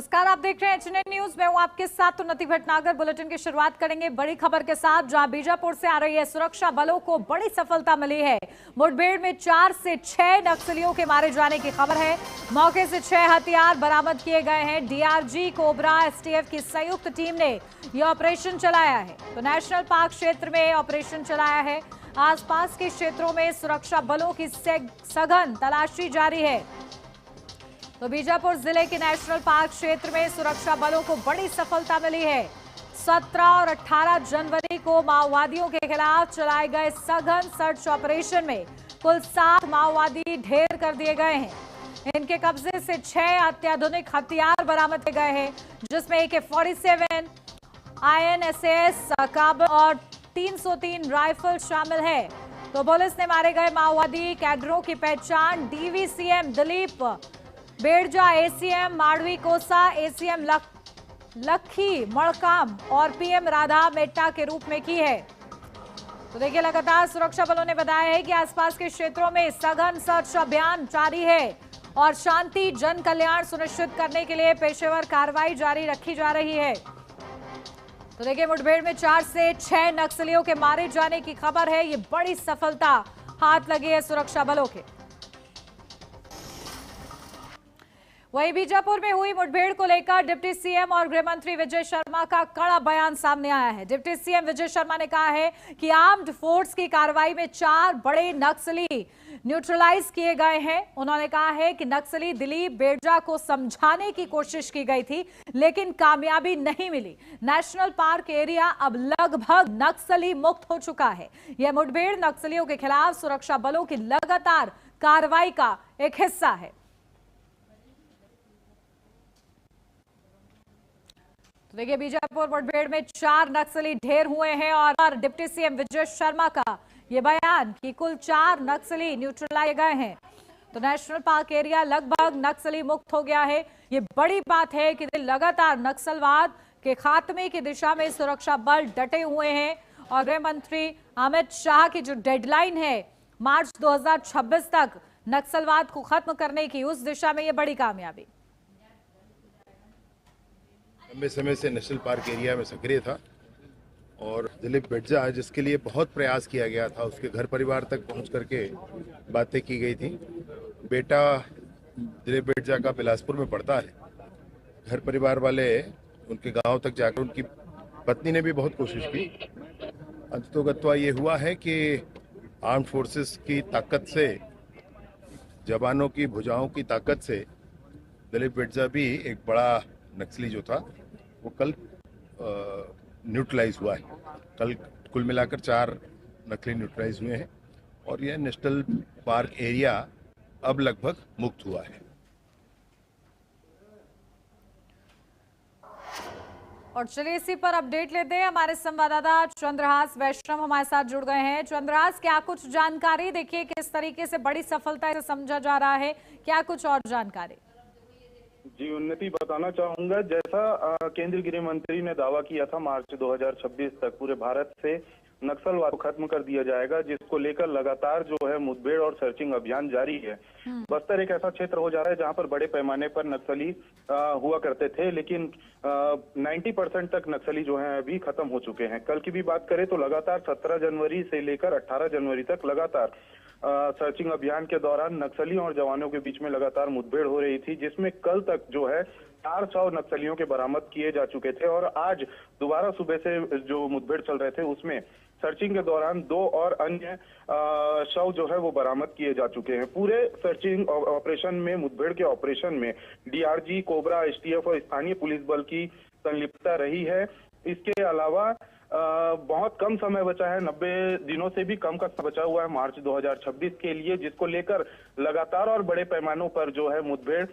नमस्कार, आप देख रहे हैं एचएनएन न्यूज। मैं हूं आपके साथ उन्नति भटनागर। बुलेटिन की शुरुआत करेंगे बड़ी खबर के साथ, जहां बीजापुर से आ रही है। सुरक्षा बलों को बड़ी सफलता मिली है। मुठभेड़ में 4 से 6 नक्सलियों के मारे जाने की खबर है। मौके से 6 हथियार बरामद किए गए हैं। डीआरजी, कोबरा, एसटीएफ की संयुक्त टीम ने यह ऑपरेशन चलाया है। तो नेशनल पार्क क्षेत्र में ऑपरेशन चलाया है। आसपास के क्षेत्रों में सुरक्षा बलों की सघन तलाशी जारी है। तो बीजापुर जिले के नेशनल पार्क क्षेत्र में सुरक्षा बलों को बड़ी सफलता मिली है। 17 और 18 जनवरी को माओवादियों के खिलाफ चलाए गए सघन सर्च ऑपरेशन में कुल 7 माओवादी ढेर कर दिए गए हैं। इनके कब्जे से 6 अत्याधुनिक हथियार बरामद किए गए हैं, जिसमें AK-47, INSAS काबल और 303 राइफल शामिल है। तो पुलिस ने मारे गए माओवादी कैडरों की पहचान DVCM दिलीप बेड़जा, ACM माड़वी कोसा, ACM लखी मड़काम और PM राधा मेट्टा के रूप में की है। तो देखिए, लगातार सुरक्षा बलों ने बताया है कि आसपास के क्षेत्रों में सघन सर्च अभियान जारी है और शांति जन कल्याण सुनिश्चित करने के लिए पेशेवर कार्रवाई जारी रखी जा रही है। तो देखिए, मुठभेड़ में 4 से 6 नक्सलियों के मारे जाने की खबर है। ये बड़ी सफलता हाथ लगी है सुरक्षा बलों के। वहीं बीजापुर में हुई मुठभेड़ को लेकर डिप्टी सीएम और गृह मंत्री विजय शर्मा का कड़ा बयान सामने आया है। डिप्टी सीएम विजय शर्मा ने कहा है कि आर्म्ड फोर्स की कार्रवाई में 4 बड़े नक्सली न्यूट्रलाइज किए गए हैं। उन्होंने कहा है कि नक्सली दिलीप बेड़जा को समझाने की कोशिश की गई थी, लेकिन कामयाबी नहीं मिली। नेशनल पार्क एरिया अब लगभग नक्सली मुक्त हो चुका है। यह मुठभेड़ नक्सलियों के खिलाफ सुरक्षा बलों की लगातार कार्रवाई का एक हिस्सा है। तो देखिए, बीजापुर मुठभेड़ में 4 नक्सली ढेर हुए हैं और डिप्टी सीएम विजय शर्मा का यह बयान कि कुल 4 नक्सली न्यूट्रलाइज गए हैं। तो नेशनल पार्क एरिया लगभग नक्सली मुक्त हो गया है। ये बड़ी बात है कि लगातार नक्सलवाद के खात्मे की दिशा में सुरक्षा बल डटे हुए हैं और गृह मंत्री अमित शाह की जो डेडलाइन है मार्च 2026 तक नक्सलवाद को खत्म करने की, उस दिशा में ये बड़ी कामयाबी। लंबे समय से नेशनल पार्क एरिया में सक्रिय था और दिलीप बेड़जा, जिसके लिए बहुत प्रयास किया गया था, उसके घर परिवार तक पहुंच करके बातें की गई थी। बेटा दिलीप बेड़जा का बिलासपुर में पढ़ता है। घर परिवार वाले उनके गांव तक जाकर, उनकी पत्नी ने भी बहुत कोशिश की। अंततोगत्वा ये हुआ है कि आर्म्ड फोर्सेस की ताकत से, जवानों की भुजाओं की ताकत से दिलीप बेड़जा भी एक बड़ा नक्सली जो था वो कल न्यूट्रलाइज हुआ है। कल कुल मिलाकर 4 नक्सली न्यूट्रलाइज हुए हैं और यह नेशनल पार्क एरिया अब लगभग मुक्त हुआ है। और चलिए, इसी पर अपडेट लेते हैं। हमारे संवाददाता चंद्रहास वैष्णव हमारे साथ जुड़ गए हैं। चंद्रहास, क्या कुछ जानकारी? देखिए, किस तरीके से बड़ी सफलता से समझा जा रहा है, क्या कुछ और जानकारी? जी उन्नति, बताना चाहूंगा, जैसा केंद्रीय गृह मंत्री ने दावा किया था मार्च 2026 तक पूरे भारत से नक्सलवाद को खत्म कर दिया जाएगा, जिसको लेकर लगातार जो है मुठभेड़ और सर्चिंग अभियान जारी है। बस्तर एक ऐसा क्षेत्र हो जा रहा है जहां पर बड़े पैमाने पर नक्सली हुआ करते थे, लेकिन 90% तक नक्सली जो है अभी खत्म हो चुके हैं। कल की भी बात करें तो लगातार 17 जनवरी से लेकर 18 जनवरी तक लगातार सर्चिंग अभियान के दौरान नक्सलियों और जवानों के बीच में लगातार मुठभेड़ हो रही थी, जिसमें कल तक जो है 400 नक्सलियों के बरामद किए जा चुके थे और आज दोबारा सुबह से जो मुठभेड़ चल रहे थे उसमें सर्चिंग के दौरान 2 और अन्य शव जो है वो बरामद किए जा चुके हैं। पूरे सर्चिंग ऑपरेशन में, मुठभेड़ के ऑपरेशन में डीआरजी, कोबरा, एसटीएफ और स्थानीय पुलिस बल की संलिप्तता रही है। इसके अलावा बहुत कम समय बचा है, 90 दिनों से भी कम का बचा हुआ है मार्च 2026 के लिए, जिसको लेकर लगातार और बड़े पैमानों पर जो है मुठभेड़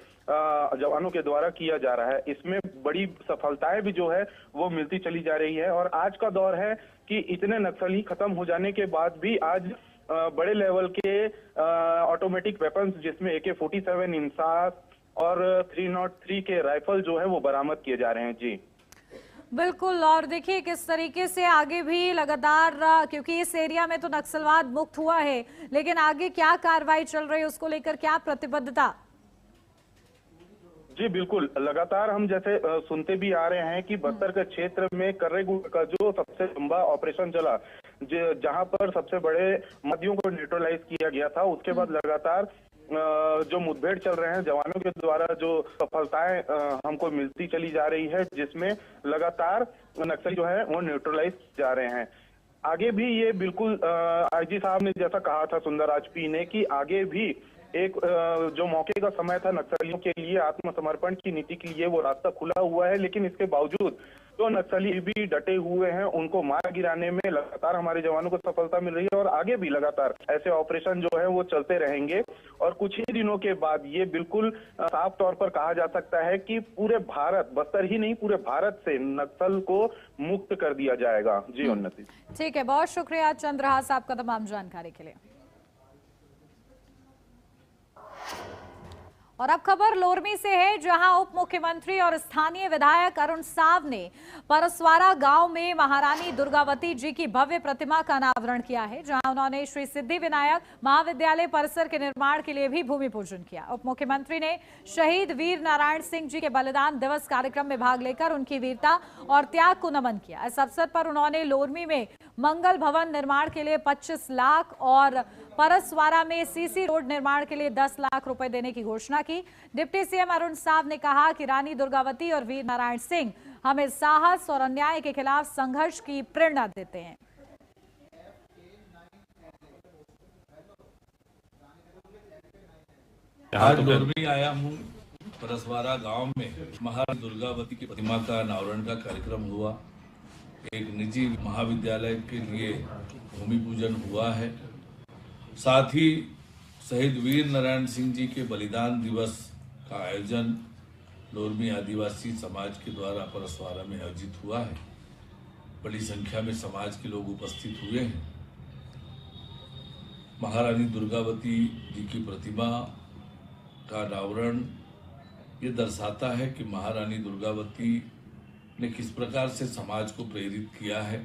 जवानों के द्वारा किया जा रहा है। इसमें बड़ी सफलताएं भी जो है वो मिलती चली जा रही है और आज का दौर है कि इतने नक्सली खत्म हो जाने के बाद भी आज बड़े लेवल के ऑटोमेटिक वेपन्स, जिसमें AK-47, इंसास और 303 के राइफल जो है वो बरामद किए जा रहे हैं। जी बिल्कुल। और देखिए, किस तरीके से आगे भी लगातार, क्योंकि इस एरिया में तो नक्सलवाद मुक्त हुआ है, लेकिन आगे क्या कार्रवाई चल रही है, उसको लेकर क्या प्रतिबद्धता? जी बिल्कुल, लगातार हम जैसे सुनते भी आ रहे हैं कि बस्तर के क्षेत्र में कर्रेगुड़ का जो सबसे लंबा ऑपरेशन चला, जहां पर सबसे बड़े माओवादियों को न्यूट्रलाइज किया गया था, उसके बाद लगातार जो मुठभेड़ चल रहे हैं, जवानों के द्वारा जो सफलताएं हमको मिलती चली जा रही है, जिसमें लगातार नक्सली जो है वो न्यूट्रलाइज जा रहे हैं। आगे भी ये बिल्कुल आईजी साहब ने जैसा कहा था सुंदरराज पी ने कि आगे भी एक जो मौके का समय था नक्सलियों के लिए आत्मसमर्पण की नीति के लिए, वो रास्ता खुला हुआ है, लेकिन इसके बावजूद जो नक्सली भी डटे हुए हैं, उनको मार गिराने में लगातार हमारे जवानों को सफलता मिल रही है और आगे भी लगातार ऐसे ऑपरेशन जो है वो चलते रहेंगे। और कुछ ही दिनों के बाद ये बिल्कुल साफ तौर पर कहा जा सकता है कि पूरे भारत, बस्तर ही नहीं पूरे भारत से नक्सल को मुक्त कर दिया जाएगा। जी उन्नति। ठीक है, बहुत शुक्रिया चंद्रहास आपका तमाम जानकारी के लिए। और अब खबर लोरमी से है, जहां उप मुख्यमंत्री और स्थानीय विधायक अरुण साव ने परसवारा गांव में महारानी दुर्गावती जी की भव्य प्रतिमा का अनावरण किया है, जहां उन्होंने श्री सिद्धि विनायक महाविद्यालय परिसर के निर्माण के लिए भी भूमि पूजन किया। उप मुख्यमंत्री ने शहीद वीर नारायण सिंह जी के बलिदान दिवस कार्यक्रम में भाग लेकर उनकी वीरता और त्याग को नमन किया। इस अवसर पर उन्होंने लोरमी में मंगल भवन निर्माण के लिए 25 लाख और परसवारा में सीसी रोड निर्माण के लिए 10 लाख रुपए देने की घोषणा की। डिप्टी सीएम अरुण साव ने कहा कि रानी दुर्गावती और वीर नारायण सिंह हमें साहस और अन्याय के खिलाफ संघर्ष की प्रेरणा देते हैं। आज लोरमी आया हूँ। परसवारा गांव में महारानी दुर्गावती की प्रतिमा का अनावरण का कार्यक्रम हुआ। एक निजी महाविद्यालय के लिए भूमि पूजन हुआ है। साथ ही शहीद वीर नारायण सिंह जी के बलिदान दिवस का आयोजन लोरमी आदिवासी समाज के द्वारा परसवारा में आयोजित हुआ है। बड़ी संख्या में समाज के लोग उपस्थित हुए हैं। महारानी दुर्गावती जी की प्रतिमा का अनावरण ये दर्शाता है कि महारानी दुर्गावती ने किस प्रकार से समाज को प्रेरित किया है।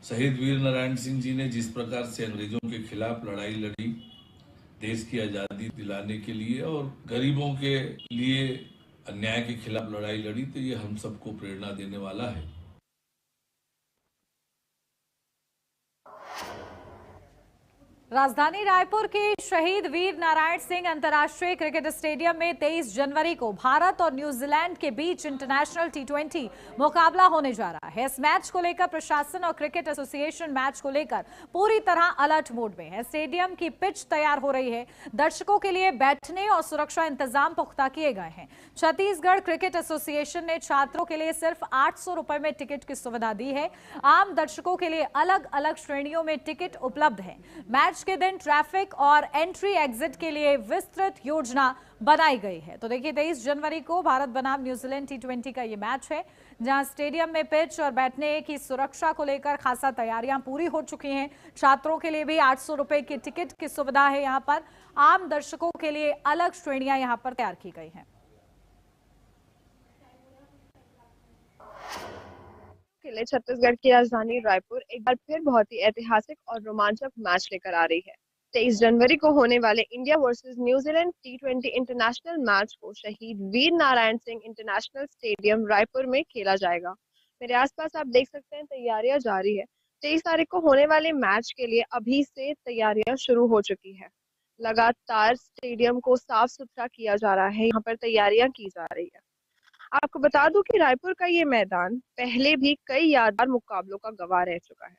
शहीद वीर नारायण सिंह जी ने जिस प्रकार से अंग्रेजों के खिलाफ लड़ाई लड़ी, देश की आज़ादी दिलाने के लिए और गरीबों के लिए अन्याय के खिलाफ लड़ाई लड़ी, तो ये हम सबको प्रेरणा देने वाला है। राजधानी रायपुर के शहीद वीर नारायण सिंह अंतर्राष्ट्रीय क्रिकेट स्टेडियम में 23 जनवरी को भारत और न्यूजीलैंड के बीच इंटरनेशनल T20 मुकाबला होने जा रहा है। इस मैच को लेकर प्रशासन और क्रिकेट एसोसिएशन मैच को लेकर पूरी तरह अलर्ट मोड में है। स्टेडियम की पिच तैयार हो रही है। दर्शकों के लिए बैठने और सुरक्षा इंतजाम पुख्ता किए गए हैं। छत्तीसगढ़ क्रिकेट एसोसिएशन ने छात्रों के लिए सिर्फ 800 रुपए में टिकट की सुविधा दी है। आम दर्शकों के लिए अलग अलग श्रेणियों में टिकट उपलब्ध है। मैच के दिन ट्रैफिक और एंट्री एग्जिट के लिए विस्तृत योजना बनाई गई है। तो देखिए 23 जनवरी को भारत बनाम न्यूजीलैंड T20 का ये मैच है, जहां स्टेडियम में पिच और बैठने की सुरक्षा को लेकर खासा तैयारियां पूरी हो चुकी हैं। छात्रों के लिए भी 800 रुपए की टिकट की सुविधा है। यहां पर आम दर्शकों के लिए अलग श्रेणियां यहां पर तैयार की गई हैं। के लिए छत्तीसगढ़ की राजधानी रायपुर एक बार फिर बहुत ही ऐतिहासिक और रोमांचक मैच लेकर आ रही है। 23 जनवरी को होने वाले India versus New Zealand T20 international match को शहीद वीर नारायण सिंह इंटरनेशनल स्टेडियम रायपुर में खेला जाएगा। मेरे आसपास आप देख सकते हैं तैयारियां जारी है। 23 तारीख को होने वाले मैच के लिए अभी से तैयारियां शुरू हो चुकी है। लगातार स्टेडियम को साफ सुथरा किया जा रहा है। यहाँ पर तैयारियां की जा रही है। आपको बता दूं कि रायपुर का ये मैदान पहले भी कई यादगार मुकाबलों का गवाह रह चुका है।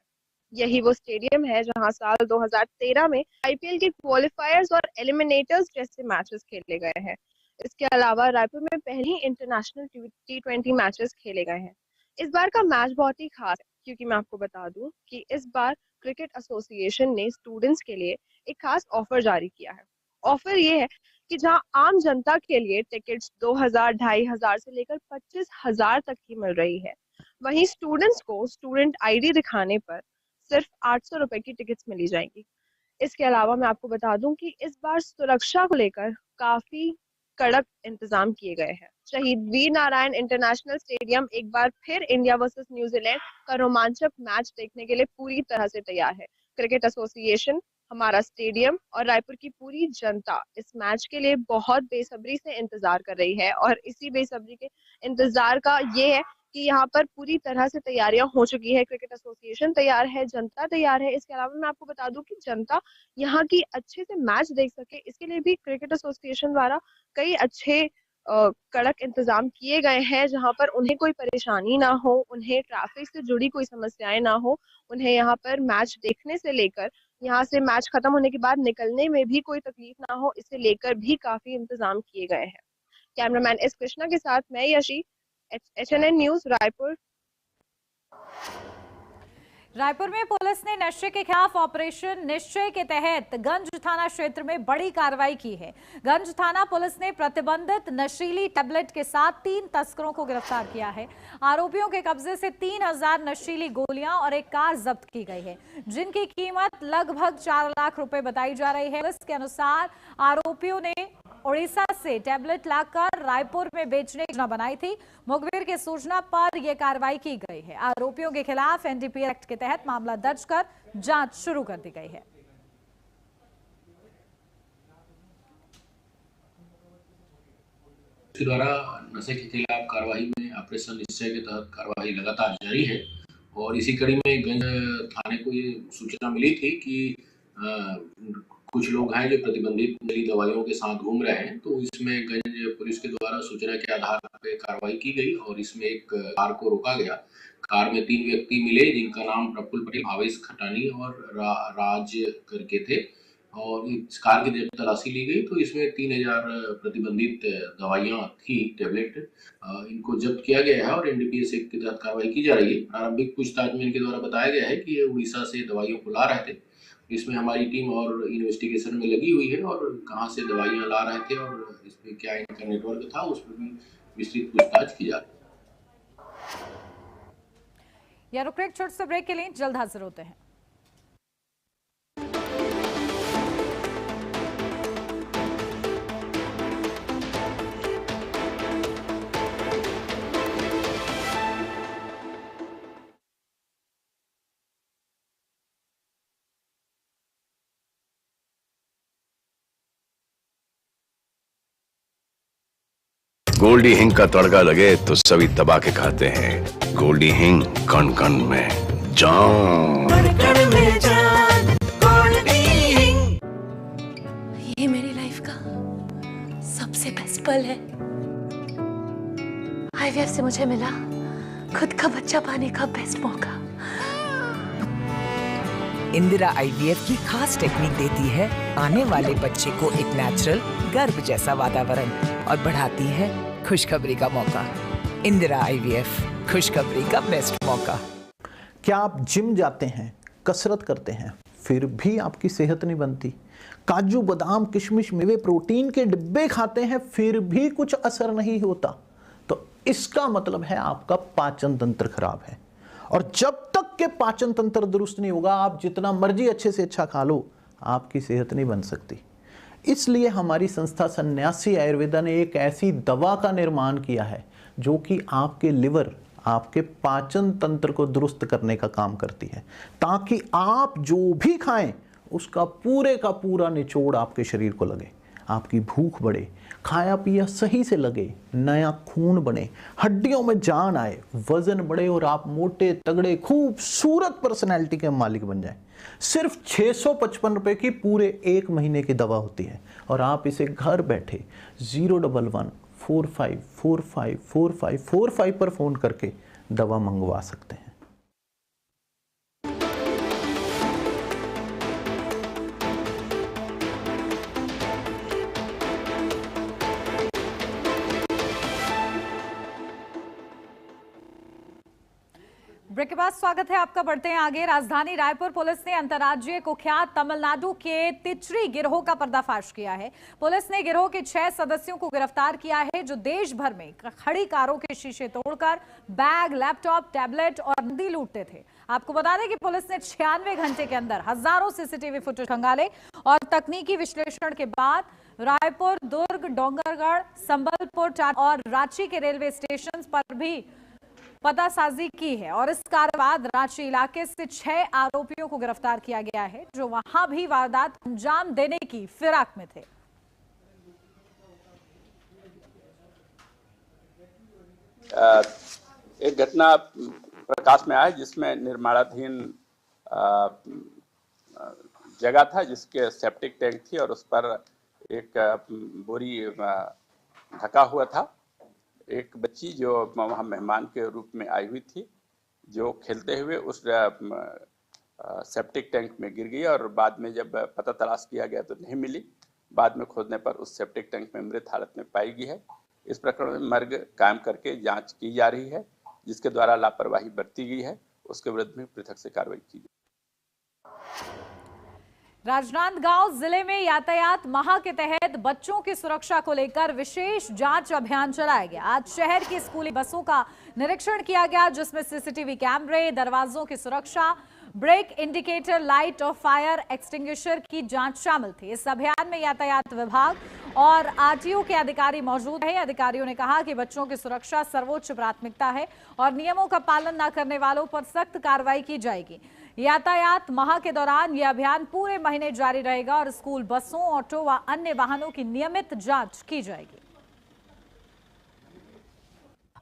यही वो स्टेडियम है जहां साल 2013 में IPL के क्वालिफायर्स और एलिमिनेटर्स जैसे मैचेस खेले गए हैं। इसके अलावा रायपुर में पहले ही इंटरनेशनल T20 मैचेस खेले गए हैं। इस बार का मैच बहुत ही खास है, क्योंकि मैं आपको बता दूं कि इस बार क्रिकेट एसोसिएशन ने स्टूडेंट्स के लिए एक खास ऑफर जारी किया है। ऑफर ये है कि जहां आम जनता के लिए टिकट्स 2000, 2500 से लेकर 25,000 तक की मिल रही है, वहीं स्टूडेंट्स को स्टूडेंट ID दिखाने पर सिर्फ 800 रुपए की टिकट्स मिली जाएंगी। इसके अलावा मैं आपको बता दूं कि इस बार सुरक्षा को लेकर काफी कड़क इंतजाम किए गए हैं। शहीद वीर नारायण इंटरनेशनल स्टेडियम एक बार फिर इंडिया वर्सेस न्यूजीलैंड का रोमांचक मैच देखने के लिए पूरी तरह से तैयार है। क्रिकेट एसोसिएशन हमारा स्टेडियम और रायपुर की पूरी जनता इस मैच के लिए बहुत बेसब्री से इंतजार कर रही है और इसी बेसब्री के इंतजार का ये है कि यहाँ पर पूरी तरह से तैयारियां हो चुकी है। क्रिकेट एसोसिएशन तैयार है, जनता तैयार है। इसके अलावा मैं आपको बता दूं कि जनता यहाँ की अच्छे से मैच देख सके, इसके लिए भी क्रिकेट एसोसिएशन द्वारा कई अच्छे कड़क इंतजाम किए गए हैं, जहां पर उन्हें कोई परेशानी ना हो, उन्हें ट्रैफिक से जुड़ी कोई समस्याएं ना हो, उन्हें यहाँ पर मैच देखने से लेकर यहाँ से मैच खत्म होने के बाद निकलने में भी कोई तकलीफ ना हो, इसे लेकर भी काफी इंतजाम किए गए हैं। कैमरामैन एस कृष्णा के साथ मैं यशी, HNN न्यूज रायपुर। रायपुर में पुलिस ने नशे के खिलाफ ऑपरेशन निश्चय के तहत गंज थाना क्षेत्र में बड़ी कार्रवाई की है। गंज थाना पुलिस ने प्रतिबंधित नशीली टैबलेट के साथ 3 तस्करों को गिरफ्तार किया है। आरोपियों के कब्जे से 3000 नशीली गोलियां और एक कार जब्त की गई है, जिनकी कीमत लगभग 4 लाख रुपए बताई जा रही है। पुलिस के अनुसार आरोपियों ने उड़ीसा से टैबलेट लाकर रायपुर में बेचने की योजना बनाई थी। मुखबिर की सूचना पर यह कार्रवाई की गई है। आरोपियों के खिलाफ NDPS एक्ट के तहत मामला दर्ज कर जांच शुरू कर दी गई है। उसके द्वारा नशे के खिलाफ कार्रवाई में ऑपरेशन निश्चय के तहत कार्रवाई लगातार जारी है और इसी कड़ी में गंज थाने को ये सूचना मिली थी कि कुछ लोग हैं जो प्रतिबंधित नशीली दवाइयों के साथ घूम रहे हैं, तो इसमें गंज पुलिस के द्वारा सूचना के आधार पर कार्रवाई की गई और इसमें एक कार को रोका गया। कार में 3 व्यक्ति मिले, जिनका नाम प्रफुल्ल पटेल, भावेश खटानी और राज करके थे और इस कार की जब तलाशी ली गई तो इसमें 3000 प्रतिबंधित दवाइयां थी, टैबलेट, इनको जब्त किया गया है और NDPS एक्ट के तहत कार्रवाई की जा रही है। प्रारंभिक पूछताछ में इनके द्वारा बताया गया है कि ये उड़ीसा से दवाइयों को ला रहे थे। इसमें हमारी टीम और इन्वेस्टिगेशन में लगी हुई है और कहाँ से दवाइयां ला रहे थे और इसमें क्या इनका नेटवर्क था, उस पर भी विस्तृत पूछताछ की जा रही है। या रुक एक छोटे से ब्रेक के लिए, जल्द हाजिर होते हैं। गोल्डी हिंग का तड़का लगे तो सभी दबा के खाते हैं। गोल्डी हिंग, कण कण में जान। ये मेरी लाइफ का सबसे बेस्ट पल है। IVF से मुझे मिला खुद का बच्चा पाने का बेस्ट मौका। इंदिरा IVF की खास टेक्निक देती है आने वाले बच्चे को एक नेचुरल गर्भ जैसा वातावरण और बढ़ाती है खुशखबरी का मौका। इंदिरा IVF, खुशखबरी का बेस्ट मौका। क्या आप जिम जाते हैं, कसरत करते हैं, फिर भी आपकी सेहत नहीं बनती? काजू बादाम किशमिश मेवे प्रोटीन के डिब्बे खाते हैं, फिर भी कुछ असर नहीं होता? तो इसका मतलब है आपका पाचन तंत्र खराब है। और जब तक के पाचन तंत्र दुरुस्त नहीं होगा, आप जितना मर्जी अच्छे से अच्छा खा लो, आपकी सेहत नहीं बन सकती। इसलिए हमारी संस्था सन्यासी आयुर्वेदा ने एक ऐसी दवा का निर्माण किया है जो कि आपके लिवर, आपके पाचन तंत्र को दुरुस्त करने का काम करती है, ताकि आप जो भी खाएं उसका पूरे का पूरा निचोड़ आपके शरीर को लगे, आपकी भूख बढ़े, खाया पिया सही से लगे, नया खून बने, हड्डियों में जान आए, वजन बढ़े और आप मोटे तगड़े खूबसूरत पर्सनैलिटी के मालिक बन जाएं। सिर्फ 655 रुपए की पूरे 1 महीने की दवा होती है और आप इसे घर बैठे 011-45454545 पर फोन करके दवा मंगवा सकते हैं। ब्रेक के बाद स्वागत है आपका। बढ़ते हैं आगे। राजधानी रायपुर पुलिस ने अंतर्राज्यीय कुख्यात तमिलनाडु के तिचरी गिरोह का पर्दाफाश किया है। पुलिस ने गिरोह के 6 सदस्यों को गिरफ्तार किया है, जो देश भर में खड़ी कारों के शीशे तोड़कर बैग, लैपटॉप, टैबलेट और नकदी लूटते थे। आपको बता दें कि पुलिस ने 96 घंटे के अंदर हजारों CCTV फुटेज खंगाले और तकनीकी विश्लेषण के बाद रायपुर, दुर्ग, डोंगरगढ़, संबलपुर और रांची के रेलवे स्टेशन पर भी पतासाजी की है और इस कार्य बाद रांची इलाके से 6 आरोपियों को गिरफ्तार किया गया है जो वहां भी वारदात अंजाम देने की फिराक में थे। एक घटना प्रकाश में आया जिसमें निर्माणाधीन जगह था जिसके सेप्टिक टैंक थी और उस पर एक बोरी ढका हुआ था। एक बच्ची जो वहाँ मेहमान के रूप में आई हुई थी जो खेलते हुए उस सेप्टिक टैंक में गिर गई और बाद में जब पता तलाश किया गया तो नहीं मिली। बाद में खोदने पर उस सेप्टिक टैंक में मृत हालत में पाई गई है। इस प्रकरण में मर्ग कायम करके जांच की जा रही है। जिसके द्वारा लापरवाही बरती गई है उसके विरुद्ध में पृथक से कार्रवाई की गई। राजनांदगांव जिले में यातायात माह के तहत बच्चों की सुरक्षा को लेकर विशेष जांच अभियान चलाया गया। आज शहर की स्कूली बसों का निरीक्षण किया गया जिसमें सीसीटीवी कैमरे, दरवाजों की सुरक्षा, ब्रेक इंडिकेटर, लाइट और फायर एक्सटिंग्विशर की जांच शामिल थी। इस अभियान में यातायात विभाग और आरटीओ के अधिकारी मौजूद हैं। अधिकारियों ने कहा कि बच्चों की सुरक्षा सर्वोच्च प्राथमिकता है और नियमों का पालन न करने वालों पर सख्त कार्रवाई की जाएगी। यातायात माह के दौरान यह अभियान पूरे महीने जारी रहेगा और स्कूल बसों, ऑटो व अन्य वाहनों की नियमित जांच की जाएगी।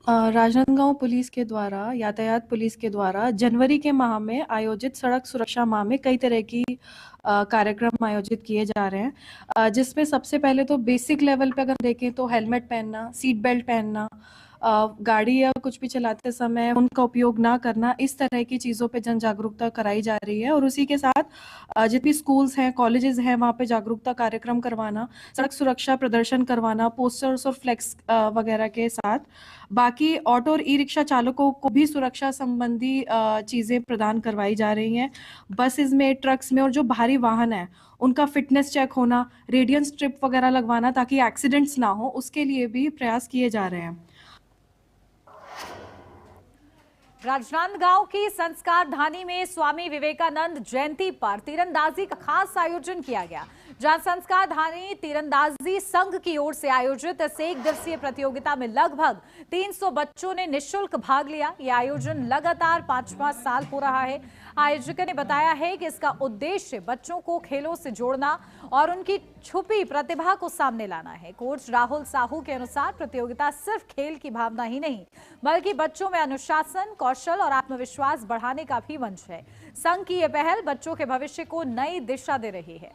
राजनांदगांव पुलिस के द्वारा, यातायात पुलिस के द्वारा जनवरी के माह में आयोजित सड़क सुरक्षा माह में कई तरह की कार्यक्रम आयोजित किए जा रहे हैं, जिसमें सबसे पहले तो बेसिक लेवल पे अगर देखें तो हेलमेट पहनना, सीट बेल्ट पहनना, गाड़ी या कुछ भी चलाते समय उनका उपयोग ना करना, इस तरह की चीज़ों पे जन जागरूकता कराई जा रही है। और उसी के साथ जितनी स्कूल्स हैं, कॉलेजेस हैं, वहाँ पे जागरूकता कार्यक्रम करवाना, सड़क सुरक्षा प्रदर्शन करवाना, पोस्टर्स और फ्लेक्स वगैरह के साथ। बाकी ऑटो और ई रिक्शा चालकों को भी सुरक्षा संबंधी चीज़ें प्रदान करवाई जा रही हैं। बसेस में, ट्रक्स में और जो भारी वाहन है उनका फिटनेस चेक होना, रेडियन स्ट्रिप वगैरह लगवाना ताकि एक्सीडेंट्स ना हो, उसके लिए भी प्रयास किए जा रहे हैं। राजनांदगांव की संस्कार धानी में स्वामी विवेकानंद जयंती पर तीरंदाजी का खास आयोजन किया गया, जहां संस्कार धानी तीरंदाजी संघ की ओर से आयोजित इस 1 दिवसीय प्रतियोगिता में लगभग 300 बच्चों ने निःशुल्क भाग लिया। यह आयोजन लगातार 5वां साल हो रहा है। आयोजक ने बताया है कि इसका उद्देश्य बच्चों को खेलों से जोड़ना और उनकी छुपी प्रतिभा को सामने लाना है। कोच राहुल साहू के अनुसार प्रतियोगिता सिर्फ खेल की भावना ही नहीं बल्कि बच्चों में अनुशासन, कौशल और आत्मविश्वास बढ़ाने का भी मंच है। संघ की यह पहल बच्चों के भविष्य को नई दिशा दे रही है।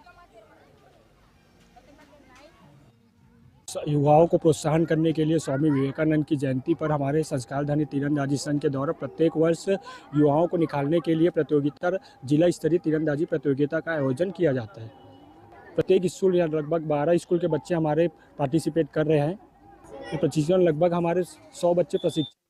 युवाओं को प्रोत्साहन करने के लिए स्वामी विवेकानंद की जयंती पर हमारे संस्कारधानी तीरंदाजी संघ के द्वारा प्रत्येक वर्ष युवाओं को निकालने के लिए प्रतियोगिता, जिला स्तरीय तीरंदाजी प्रतियोगिता का आयोजन किया जाता है। प्रत्येक स्कूल या लगभग 12 स्कूल के बच्चे हमारे पार्टिसिपेट कर रहे हैं। तो प्रशिक्षण लगभग हमारे 100 बच्चे प्रशिक्षण।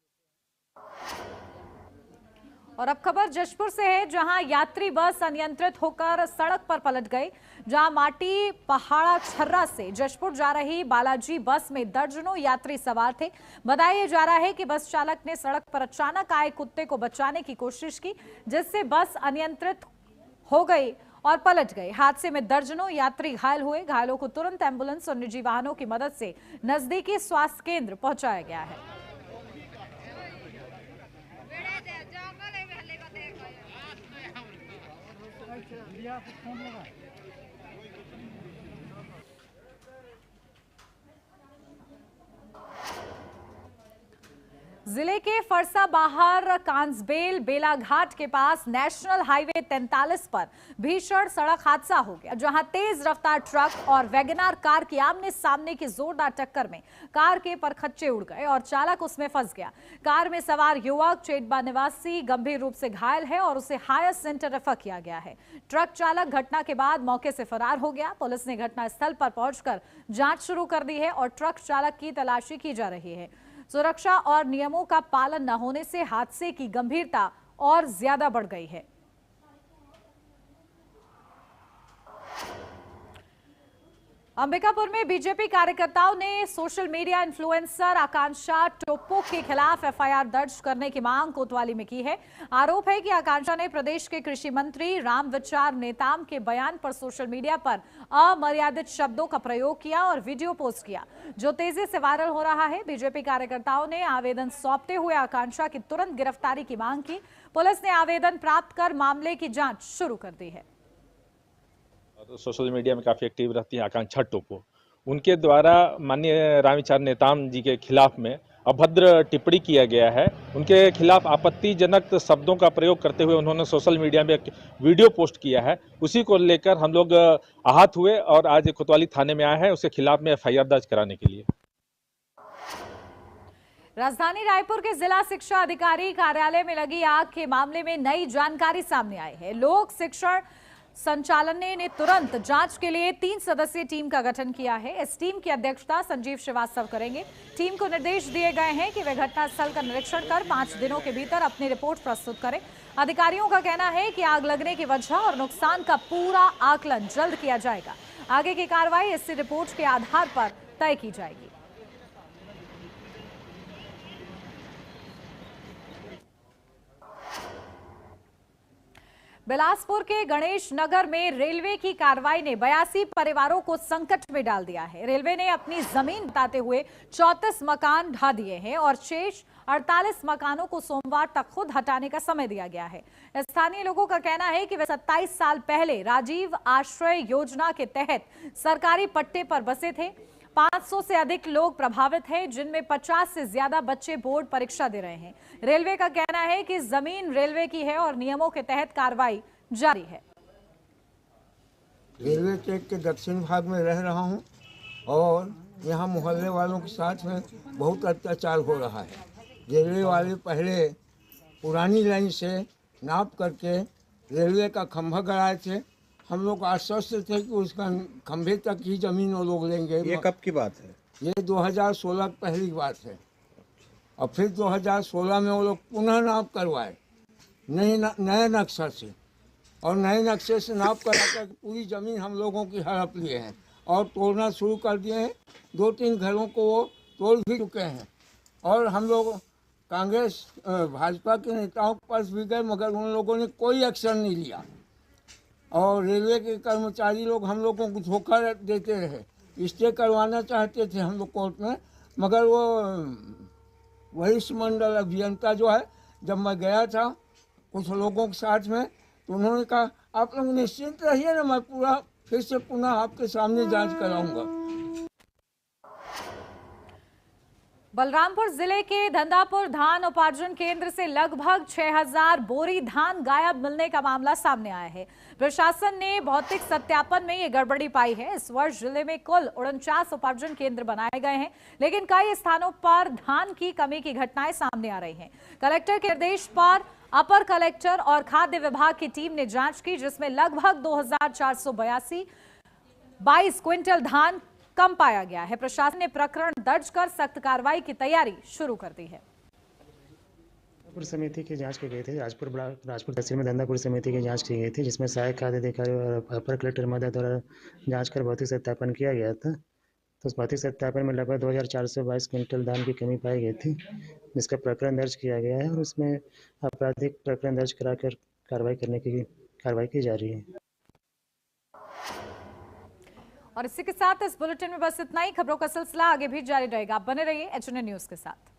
और अब खबर जशपुर से है, जहां यात्री बस अनियंत्रित होकर सड़क पर पलट गई। जहां माटी पहाड़ा छर्रा से जशपुर जा रही बालाजी बस में दर्जनों यात्री सवार थे। बताया जा रहा है कि बस चालक ने सड़क पर अचानक आए कुत्ते को बचाने की कोशिश की, जिससे बस अनियंत्रित हो गई और पलट गई। हादसे में दर्जनों यात्री घायल हुए। घायलों को तुरंत एम्बुलेंस और निजी वाहनों की मदद से नजदीकी स्वास्थ्य केंद्र पहुंचाया गया है। जिले के फरसाबहार कांसबेल बेलाघाट के पास नेशनल हाईवे 43 पर भीषण सड़क हादसा हो गया, जहां तेज रफ्तार ट्रक और वैगनार कार की आमने सामने की जोरदार टक्कर में कार के परखच्चे उड़ गए और चालक उसमें फंस गया। कार में सवार युवक चेटबा निवासी गंभीर रूप से घायल है और उसे हायर सेंटर रेफर किया गया है। ट्रक चालक घटना के बाद मौके से फरार हो गया। पुलिस ने घटनास्थल पर पहुंचकर जांच शुरू कर दी है और ट्रक चालक की तलाशी की जा रही है। सुरक्षा और नियमों का पालन न होने से हादसे की गंभीरता और ज्यादा बढ़ गई है। अंबिकापुर में बीजेपी कार्यकर्ताओं ने सोशल मीडिया इन्फ्लुएंसर आकांक्षा टोप्पो के खिलाफ एफआईआर दर्ज करने की मांग कोतवाली में की है। आरोप है कि आकांक्षा ने प्रदेश के कृषि मंत्री रामविचार नेताम के बयान पर सोशल मीडिया पर अमर्यादित शब्दों का प्रयोग किया और वीडियो पोस्ट किया, जो तेजी से वायरल हो रहा है। बीजेपी कार्यकर्ताओं ने आवेदन सौंपते हुए आकांक्षा की तुरंत गिरफ्तारी की मांग की। पुलिस ने आवेदन प्राप्त कर मामले की जांच शुरू कर दी है। तो सोशल मीडिया में काफ़ी एक्टिव रहती हैं आकांक्षा टोप्पो। उनके द्वारा माननीय रामविचार नेताम जी के खिलाफ में अभद्र टिप्पणी किया गया है। उनके खिलाफ आपत्तिजनक शब्दों का प्रयोग करते हुए उन्होंने सोशल मीडिया में एक वीडियो पोस्ट किया है। उसी को लेकर हम लोग आहत हुए और आज कोतवाली थाने में आए हैं उसके खिलाफ में एफआईआर दर्ज कराने के लिए। राजधानी रायपुर के जिला शिक्षा अधिकारी कार्यालय में लगी आग के मामले में नई जानकारी सामने आई है। लोक शिक्षण संचालनालय ने तुरंत जांच के लिए 3 सदस्यीय टीम का गठन किया है। इस टीम की अध्यक्षता संजीव श्रीवास्तव करेंगे। टीम को निर्देश दिए गए हैं कि वे घटनास्थल का निरीक्षण कर 5 दिनों के भीतर अपनी रिपोर्ट प्रस्तुत करें। अधिकारियों का कहना है कि आग लगने की वजह और नुकसान का पूरा आकलन जल्द किया जाएगा। आगे की कार्रवाई इस रिपोर्ट के आधार पर तय की जाएगी। बिलासपुर के गणेश नगर में रेलवे की कार्रवाई ने 82 परिवारों को संकट में डाल दिया है। रेलवे ने अपनी जमीन बताते हुए 34 मकान ढा दिए हैं और शेष 48 मकानों को सोमवार तक खुद हटाने का समय दिया गया है। स्थानीय लोगों का कहना है कि वे 27 साल पहले राजीव आश्रय योजना के तहत सरकारी पट्टे पर बसे थे। 500 से अधिक लोग प्रभावित हैं, जिनमें 50 से ज्यादा बच्चे बोर्ड परीक्षा दे रहे हैं। रेलवे का कहना है कि जमीन रेलवे की है और नियमों के तहत कार्रवाई जारी है। रेलवे ट्रैक के दक्षिण भाग में रह रहा हूं और यहां मोहल्ले वालों के साथ में बहुत अत्याचार हो रहा है। रेलवे वाले पहले पुरानी लाइन से नाप करके रेलवे का खंभा गड़ाए थे। हम लोग आश्वस्त थे कि उसका खंभे तक ही जमीन वो लोग लेंगे। ये कब की बात है? ये 2016 की पहली बात है। और फिर 2016 में वो लोग पुनः नाप करवाए नए नक्शा से, और नए नक्शे से नाप करा कर पूरी ज़मीन हम लोगों की हड़प लिए हैं और तोड़ना शुरू कर दिए हैं। 2-3 घरों को वो तोड़ भी चुके हैं और हम लोग कांग्रेस भाजपा के नेताओं के पास भी गए, मगर उन लोगों ने कोई एक्शन नहीं लिया। और रेलवे के कर्मचारी लोग हम लोगों को धोखा देते रहे। स्टे करवाना चाहते थे हम लोग कोर्ट में, मगर वो वरिष्ठ मंडल अभियंता जो है, जब मैं गया था कुछ लोगों के साथ में, तो उन्होंने कहा आप लोग निश्चिंत रहिए ना, मैं पूरा फिर से पुनः आपके सामने जांच कराऊंगा। बलरामपुर जिले के धंधापुर धान उपार्जन केंद्र से लगभग 6000 बोरी धान गायब मिलने का मामला सामने आया है। प्रशासन ने भौतिक सत्यापन में ये गड़बड़ी पाई है। इस वर्ष जिले में कुल 49 उपार्जन केंद्र बनाए गए हैं, लेकिन कई स्थानों पर धान की कमी की घटनाएं सामने आ रही हैं। कलेक्टर के निर्देश पर अपर कलेक्टर और खाद्य विभाग की टीम ने जांच की, जिसमें लगभग 2482 क्विंटल धान कम पाया गया है। प्रशासन ने प्रकरण दर्ज कर सख्त कार्रवाई की तैयारी शुरू कर दी है। समिति की जांच की गई थी। राजपुर तहसील में धंधापुर समिति की जांच की गई थी, जिसमें सहायक खाद्य अधिकारी और अपर कलेक्टर महोदय द्वारा जांच कर भौतिक सत्यापन किया गया था। तो उस भौतिक सत्यापन में लगभग 2422 क्विंटल धान की कमी पाई गई थी, जिसका प्रकरण दर्ज किया गया है और उसमें आपराधिक प्रकरण दर्ज कराकर कार्रवाई की जा रही है। और इसी के साथ इस बुलेटिन में बस इतना ही। खबरों का सिलसिला आगे भी जारी रहेगा। आप बने रहिए HNN न्यूज के साथ।